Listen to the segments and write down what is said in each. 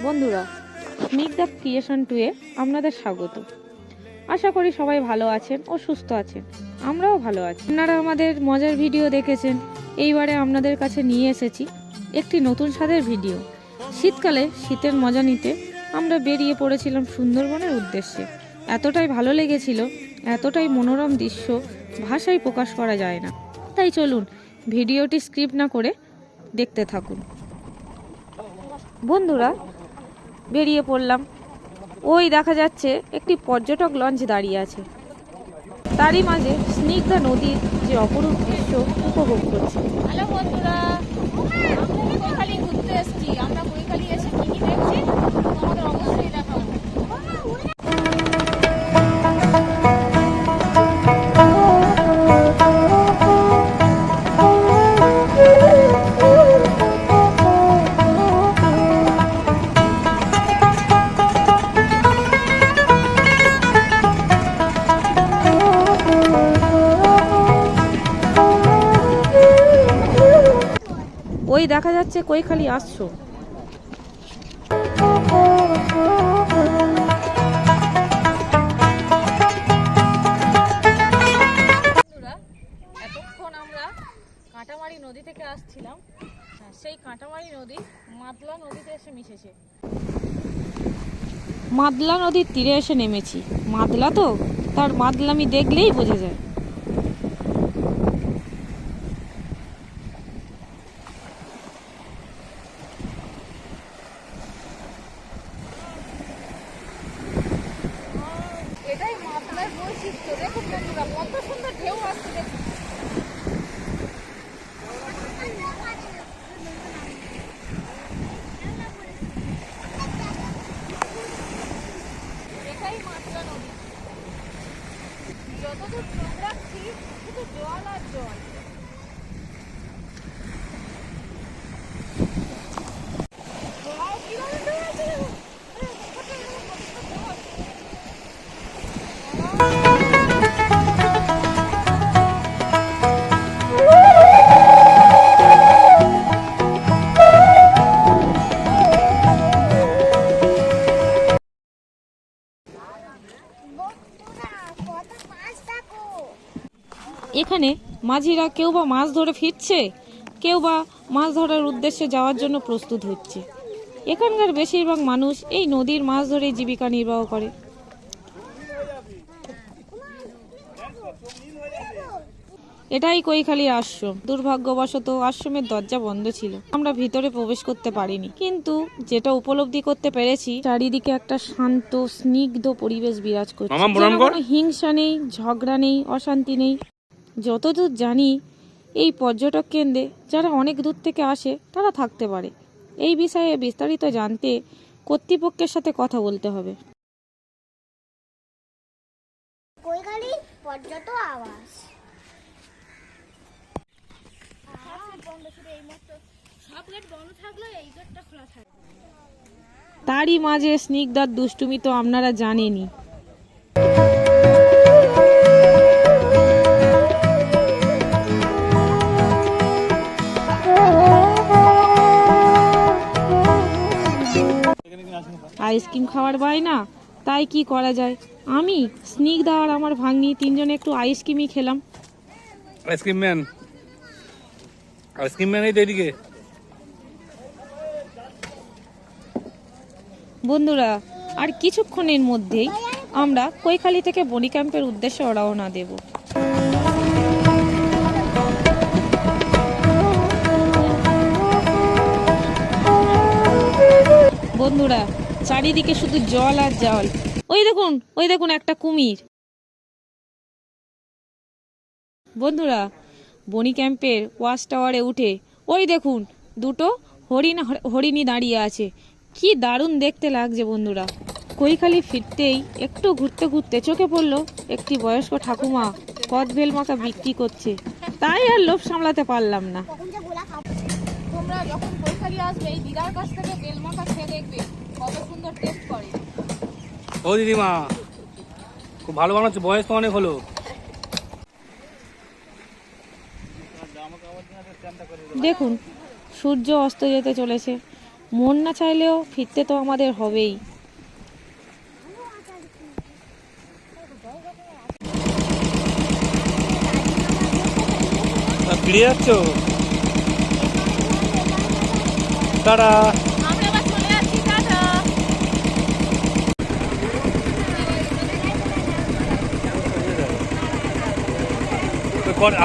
বন্ধুরা, স্নিগ্ধা ক্রিয়েশন 2 এ আপনাদের স্বাগত। আশা করি সবাই ভালো আছেন ও সুস্থ আছেন, আমরাও ভালো আছি। আপনারা আমাদের মজার ভিডিও দেখেছেন, এইবারে আপনাদের কাছে নিয়ে এসেছি একটি নতুন স্বাদের ভিডিও। শীতকালে শীতের মজা নিতে আমরা বেরিয়ে পড়েছিলাম সুন্দরবনের উদ্দেশ্যে। এতটাই ভালো লেগেছিল, এতটাই মনোরম দৃশ্য ভাষায় প্রকাশ করা যায় না। তাই চলুন ভিডিওটি স্ক্রিপ্ট না করে দেখতে থাকুন। বন্ধুরা, বেরিয়ে পড়লাম। ওই দেখা যাচ্ছে একটি পর্যটক লঞ্চ দাঁড়িয়ে আছে, তারই মাঝে স্নিগ্ধা নদীর যে অপরূপ দৃশ্য উপভোগ করছে। হ্যালো বন্ধুরা, কৈখালি ঘুরতে এসেছি। আমরা কৈখালি এসে কি কি দেখছি তোমাদের অবশ্যই দেখাবো। ওই দেখা যাচ্ছে কৈখালি আসছো। এতক্ষণ আমরা কাঁটামারি নদী থেকে আসছিলাম, সেই কাঁটামারি নদী মাদলা নদীতে এসে মিশেছে। মাদলা নদীর তীরে এসে নেমেছি। মাদলা তো তার মাদলামি দেখলেই বোঝা যায়। এটাই মাদলার বৈশিষ্ট্য। দেখুন বন্ধুরা, কত সুন্দর ঢেউ আসছে। দেখুন এটাই মাদলা নদী। যতদূর চোখ রাখছি শুধু জল আর জল। এখানে মাঝিরা কেউ বা মাছ ধরে ফিরছে, কেউ বা মাছ ধরার উদ্দেশ্যে যাওয়ার জন্য প্রস্তুত হচ্ছে। এখানকার বেশিরভাগ মানুষ এই নদীর মাছ ধরে জীবিকা নির্বাহ করে। এটাই কৈখালির আশ্রম। দুর্ভাগ্যবশত আশ্রমের দরজা বন্ধ ছিল, আমরা ভিতরে প্রবেশ করতে পারিনি। কিন্তু যেটা উপলব্ধি করতে পেরেছি, চারিদিকে একটা শান্ত স্নিগ্ধ পরিবেশ বিরাজ করছে। কোনো হিংসা নেই, ঝগড়া নেই, অশান্তি নেই। যতদূর জানি এই পর্যটক কেন্দ্রে যারা অনেক দূর থেকে আসে তারা থাকতে পারে। এই বিষয়ে বিস্তারিত জানতে কর্তৃপক্ষের সাথে কথা বলতে হবে। কৈখালি পর্যটক আবাস। তারই মাঝে স্নিগ্ধার দুষ্টুমি তো আপনারা জানেনই। আইসক্রিম খাওয়ার বায়না, তাই কি করা যায়। আমি, স্নিগ্ধা আর আমার ভাগ্নি তিনজনে একটু আইসক্রিমই খেলাম। আইসক্রিম ম্যান এই তো এদিকে। বন্ধুরা, আর কিছুক্ষণের মধ্যেই আমরা কৈখালি থেকে বনি ক্যাম্পের উদ্দেশ্যে রওনা দেব। বন্ধুরা, চারিদিকে শুধু জল আর জল। ওই দেখুন একটা কুমির। বন্ধুরা, বনি ক্যাম্পের ওয়াচ টাওয়ারে উঠে ওই দেখুন দুটো হরিণী দাঁড়িয়ে আছে। কি দারুণ দেখতে লাগছে বন্ধুরা। কৈখালি ফিরতেই একটু ঘুরতে ঘুরতে চোখে পড়লো একটি বয়স্ক ঠাকুমা কদবেল মাখা বিক্রি করছে। তাই আর লোভ সামলাতে পারলাম না। তোমরা যখন কৈখালি আসবে এই দিদার কাছ থেকে বেলমাখা খেয়ে দেখবে কত সুন্দর টেস্ট করে। ও দিদিমা, খুব ভালো বানাচ্ছে, বয়স তো অনেক হলো। দেখুন সূর্য অস্ত যেতে চলেছে। মন না চাইলেও ফিরতে তো আমাদের হবেই। ফিরে যাচ্ছ? তারা আমরা এবার চলে যাচ্ছি, টাটা।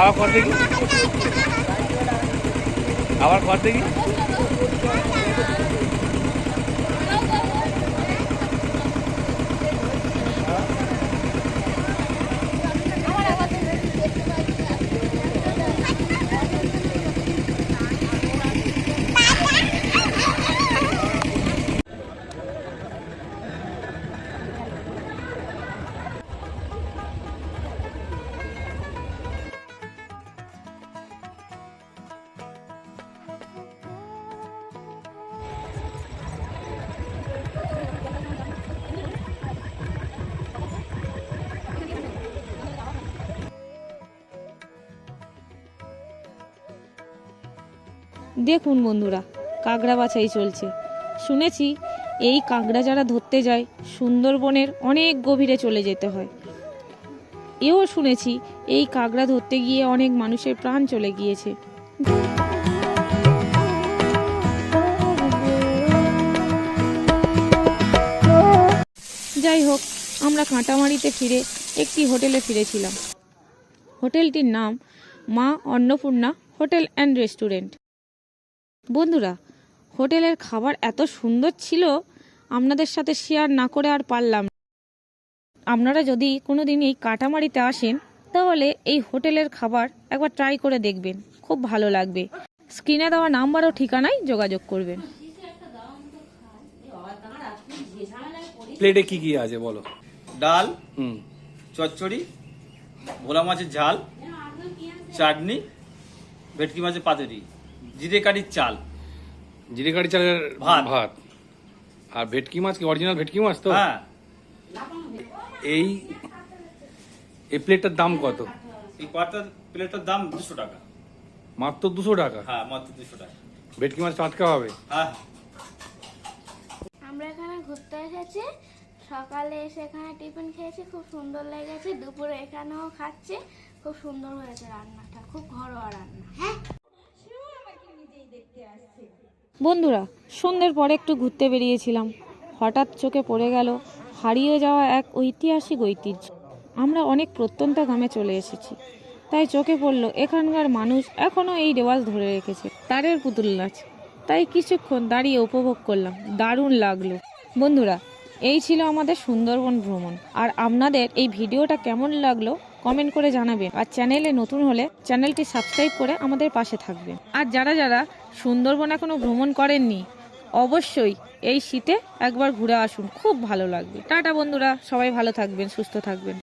আবার কর দেখি, আবার কর দেখি। দেখুন বন্ধুরা, কাঁকড়া বাছাই চলছে। শুনেছি এই কাঁকড়া যারা ধরতে যায় সুন্দরবনের অনেক গভীরে চলে যেতে হয়। এও শুনেছি এই কাঁকড়া ধরতে গিয়ে অনেক মানুষের প্রাণ চলে গিয়েছে। যাই হোক, আমরা কাঁটামারিতে ফিরে একটি হোটেলে ফিরেছিলাম। হোটেলটির নাম মা অন্নপূর্ণা হোটেল অ্যান্ড রেস্টুরেন্ট। বন্ধুরা, হোটেলের খাবার এত সুন্দর ছিল, আপনাদের সাথে শেয়ার না করে আর পারলাম না। আপনারা যদি কোনোদিন এই কাটামারিতে আসেন তাহলে এই হোটেলের খাবার একবার ট্রাই করে দেখবেন, খুব ভালো লাগবে। স্ক্রিনে দেওয়া নাম্বার ও ঠিকানায় যোগাযোগ করবেন। প্লেটে কি কি আছে বলো? ডাল, হুম, চচ্চড়ি, ভোলা মাছের ঝাল, চাটনি, ভেটকি মাছের পাতুরি, জিরে কাঠির চাল, জিরে কাঠি চালের ভাত। ভাত। আর ভেটকি মাছ কি অরিজিনাল ভেটকি মাছ তো? হ্যাঁ। এই এই প্লেটটার দাম কত? এই প্লেটটার দাম 200 টাকা। মাত্র 200 টাকা? হ্যাঁ, মাত্র 200 টাকা। ভেটকি মাছ টাটকা হবে? হ্যাঁ। আমরা এখানে ঘুরতে এসেছি, সকালে এসে এখানে টিফিন খেয়েছি, খুব সুন্দর লেগেছে। দুপুরে এখানেও খাচ্ছি, খুব সুন্দর হয়েছে রান্নাটা, খুব ঘরোয়া রান্না। বন্ধুরা, সন্ধ্যের পরে একটু ঘুরতে বেরিয়েছিলাম। হঠাৎ চোখে পড়ে গেল হারিয়ে যাওয়া এক ঐতিহাসিক ঐতিহ্য। আমরা অনেক প্রত্যন্ত গ্রামে চলে এসেছি, তাই চোখে পড়ল এখানকার মানুষ এখনও এই রেওয়াজ ধরে রেখেছে, তারের পুতুল নাচ। তাই কিছুক্ষণ দাঁড়িয়ে উপভোগ করলাম, দারুণ লাগলো। বন্ধুরা, এই ছিল আমাদের সুন্দরবন ভ্রমণ। আর আপনাদের এই ভিডিওটা কেমন লাগলো কমেন্ট করে জানাবেন। আর চ্যানেলে নতুন হলে চ্যানেলটি সাবস্ক্রাইব করে আমাদের পাশে থাকবেন। আর যারা যারা সুন্দরবন এখনো ভ্রমণ করেননি, অবশ্যই এই শীতে একবার ঘুরে আসুন, খুব ভালো লাগবে। টাটা বন্ধুরা, সবাই ভালো থাকবেন, সুস্থ থাকবেন।